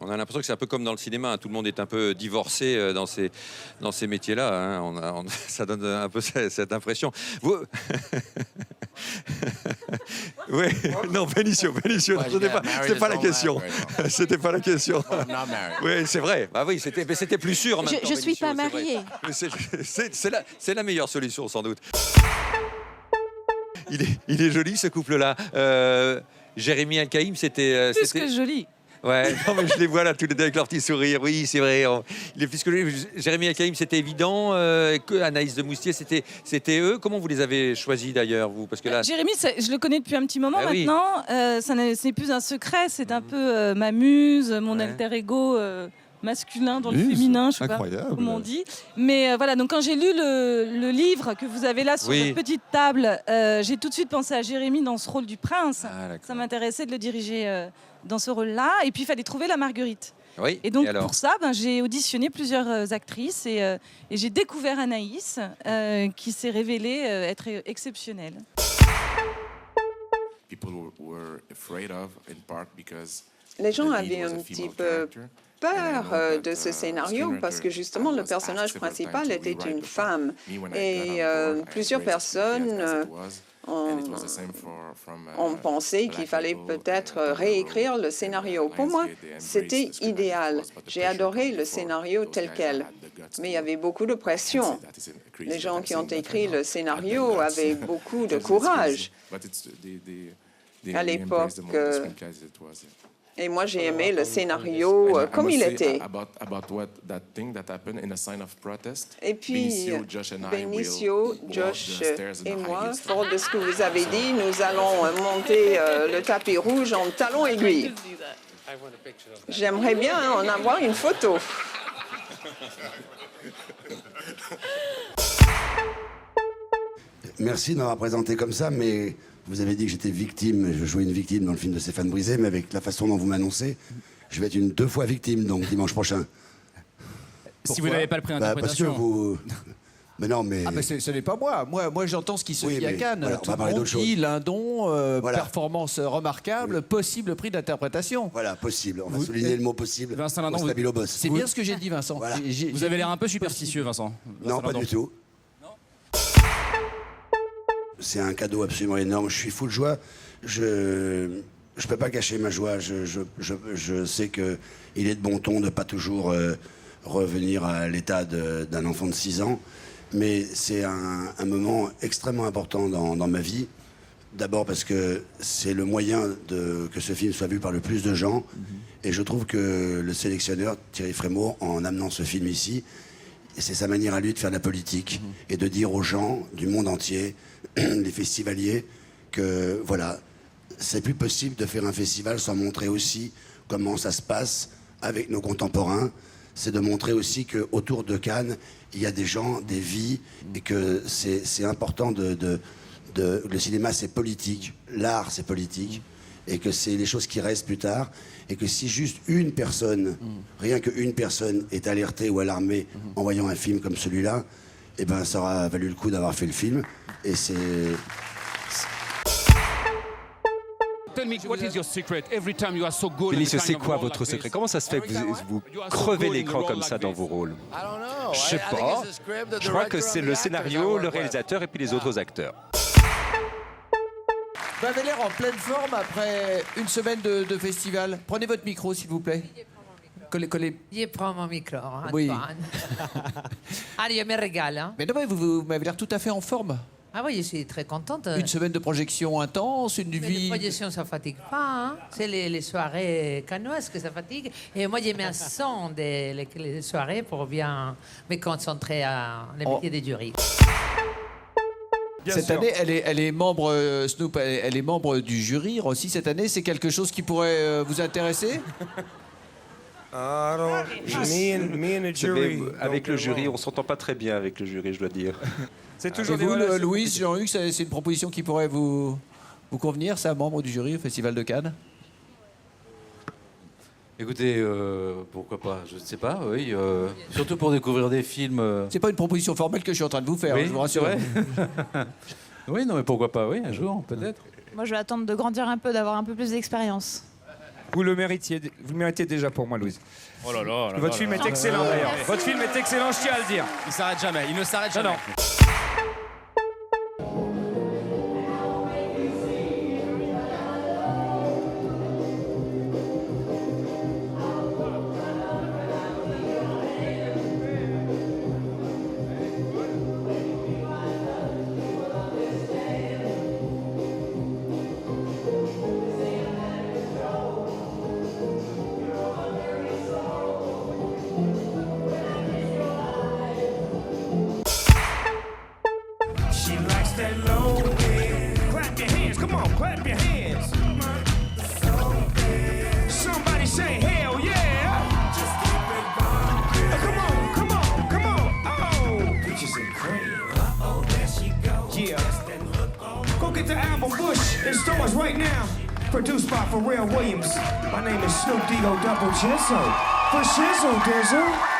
On a l'impression que c'est un peu comme dans le cinéma, hein. Tout le monde est un peu divorcé dans ces métiers-là, hein. Ça donne un peu cette impression. Vous... Oui, non, Benicio, c'était pas la question. C'était pas la question. Oui, c'est vrai. Ah oui, mais c'était plus sûr. Je suis pas mariée. C'est la meilleure solution, sans doute. Il est joli, ce couple-là. Jérémy Elkaïm, c'était... Plus que joli. Ouais, non, mais je les vois là, tous les deux avec leur petit sourire. Oui, c'est vrai. Il est plus que joli. Jérémy Elkaïm, c'était évident. Que Anaïs de Moustier, c'était eux. Comment vous les avez choisis d'ailleurs, vous? Parce que là... Jérémy, je le connais depuis un petit moment oui. maintenant. C'est plus un secret, c'est un peu ma muse, mon alter ego masculin dans le féminin, je sais pas comment on dit. Mais voilà, donc quand j'ai lu le livre que vous avez là sur votre petite table, j'ai tout de suite pensé à Jérémy dans ce rôle du prince. Ça m'intéressait de le diriger dans ce rôle-là. Et puis il fallait trouver la Marguerite. Oui. Et donc pour ça, j'ai auditionné plusieurs actrices et j'ai découvert Anaïs, qui s'est révélée être exceptionnelle. Les gens avaient un petit peu peur de ce scénario parce que justement le personnage principal était une femme et plusieurs personnes ont pensé qu'il fallait peut-être réécrire le scénario. Pour moi, c'était idéal. J'ai adoré le scénario tel quel, mais il y avait beaucoup de pression. Les gens qui ont écrit le scénario avaient beaucoup de courage à l'époque. Et moi, j'ai aimé le scénario comme il était. Et puis, Benicio, Josh et moi, fort de ce que vous avez dit, nous allons monter le tapis rouge en talons aiguilles. J'aimerais bien en avoir une photo. Merci de m'avoir présenté comme ça, mais vous avez dit que j'étais victime, je jouais une victime dans le film de Stéphane Brisé, mais avec la façon dont vous m'annoncez, je vais être une 2 fois victime, donc dimanche prochain. Si vous n'avez pas le prix d'interprétation. Parce que vous... Mais non, mais... Ah, mais ce n'est pas moi. Moi j'entends ce qui se dit à Cannes. Voilà, tout le monde dit Lindon, performance remarquable, possible prix d'interprétation. Voilà, possible. On va souligner le mot possible. Vincent Lindon, c'est bien ce que j'ai dit, Vincent. Voilà. Vous avez l'air un peu superstitieux, Vincent. Non, pas du tout. C'est un cadeau absolument énorme. Je suis fou de joie. Je peux pas cacher ma joie. Je sais que il est de bon ton de pas toujours revenir à l'état d'un enfant de 6 ans. Mais c'est un moment extrêmement important dans ma vie. D'abord parce que c'est le moyen que ce film soit vu par le plus de gens. Et je trouve que le sélectionneur, Thierry Frémaux, en amenant ce film ici, c'est sa manière à lui de faire de la politique et de dire aux gens du monde entier, les festivaliers, que voilà, c'est plus possible de faire un festival sans montrer aussi comment ça se passe avec nos contemporains. C'est de montrer aussi qu'autour de Cannes, il y a des gens, des vies, et que c'est important le cinéma, c'est politique, l'art, c'est politique, et que c'est les choses qui restent plus tard, et que si juste une personne, rien qu'une personne est alertée ou alarmée en voyant un film comme celui-là, eh ben, ça aura valu le coup d'avoir fait le film, et c'est... Benicio, c'est quoi votre secret? Comment ça se fait que vous crevez l'écran comme ça dans vos rôles? Je sais pas. Je crois que c'est le scénario, le réalisateur et puis les autres acteurs. Vous avez l'air en pleine forme après une semaine de festival. Prenez votre micro, s'il vous plaît. Collez. Je prends mon micro, Antoine. Oui. Allez, je me régale. Hein. Mais non, mais vous m'avez l'air tout à fait en forme. Ah oui, je suis très contente. Une semaine de projection intense, une Mais vie... les projections, ça ne fatigue pas. Hein. C'est les soirées cannoises que ça fatigue. Et moi, j'ai mis un son les soirées pour bien me concentrer à la métier de jury. Cette année, elle est membre, Snoop, elle est membre du jury aussi cette année. C'est quelque chose qui pourrait vous intéresser? Avec le jury, on s'entend pas très bien avec le jury, je dois dire. C'est toujours vous, Louise, Jean-Hugues, c'est une proposition qui pourrait vous convenir, ça, membre du jury au Festival de Cannes? Écoutez, pourquoi pas, je ne sais pas, oui. Surtout pour découvrir des films... C'est pas une proposition formelle que je suis en train de vous faire, oui, je vous rassure. Oui, non, mais pourquoi pas, oui, un jour, peut-être. Moi, je vais attendre de grandir un peu, d'avoir un peu plus d'expérience. Vous le méritez déjà pour moi, Louise. Oh là là. Votre film est excellent d'ailleurs. Votre film est excellent, je tiens à le dire. Il s'arrête jamais, il ne s'arrête jamais. Non. Clap your hands. Somebody say hell yeah. Just keep it bumping. Come on. Oh, peaches and cream. Uh-oh, there she goes. Yeah. Go get the album Bush in stores right now. Produced by Pharrell Williams. My name is Snoop D-O Double Jizzle. For Shizzle Dizzle.